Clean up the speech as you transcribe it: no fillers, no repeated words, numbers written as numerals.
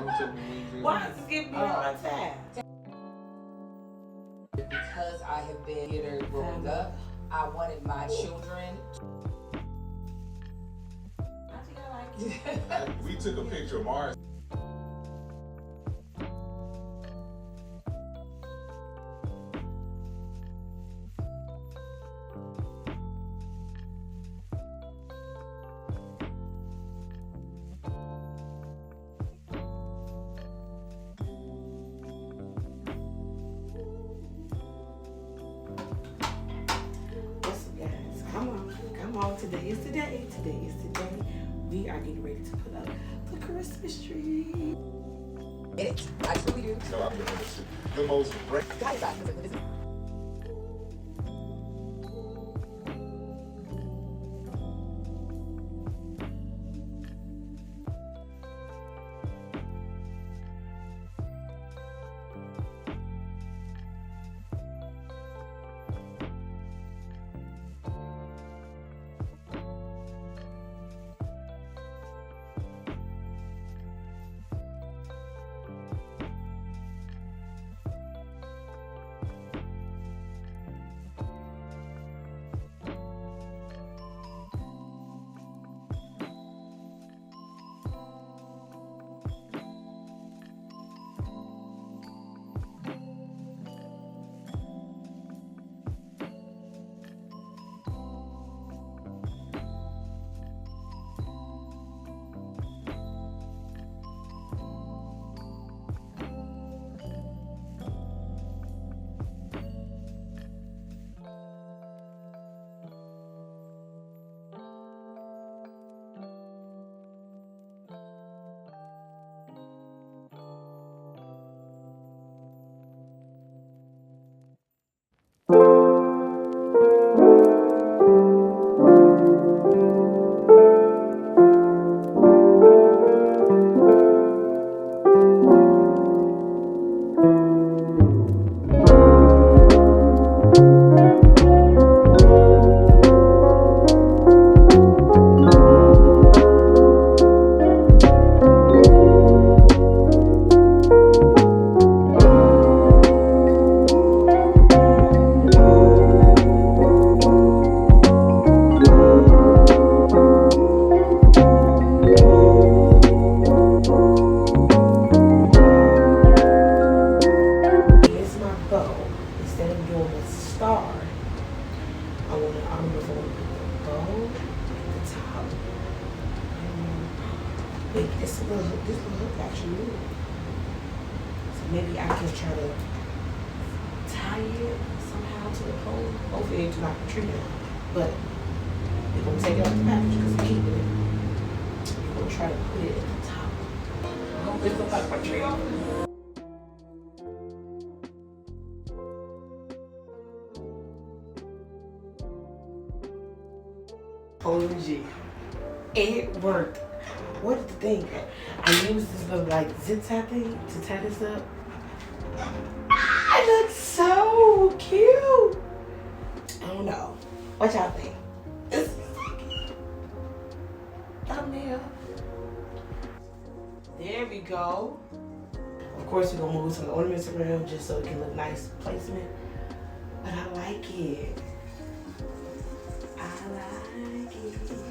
Why is it giving me a hard time? Because I have been theater growing up, I wanted my children. I think I like it. We took a picture of Mars. Come on, today is the day. Today is the day. We are getting ready to put up the Christmas tree. I truly do. No, I'm the most great. This little hook actually moved. So maybe I can try to tie it somehow to the pole. Hopefully it's not the tree down. But we're going to take it out the package because we're keeping it. We're going to try to put it at the top. I hope it looks like my tree off. OMG. It worked. What is the thing? I used this little like zip tie thing to tie this up. It looks so cute. I don't know. What y'all think? This is so cute. Thumbnail. There we go. Of course, we're gonna move some ornaments around just so it can look nice placement. But I like it. I like it.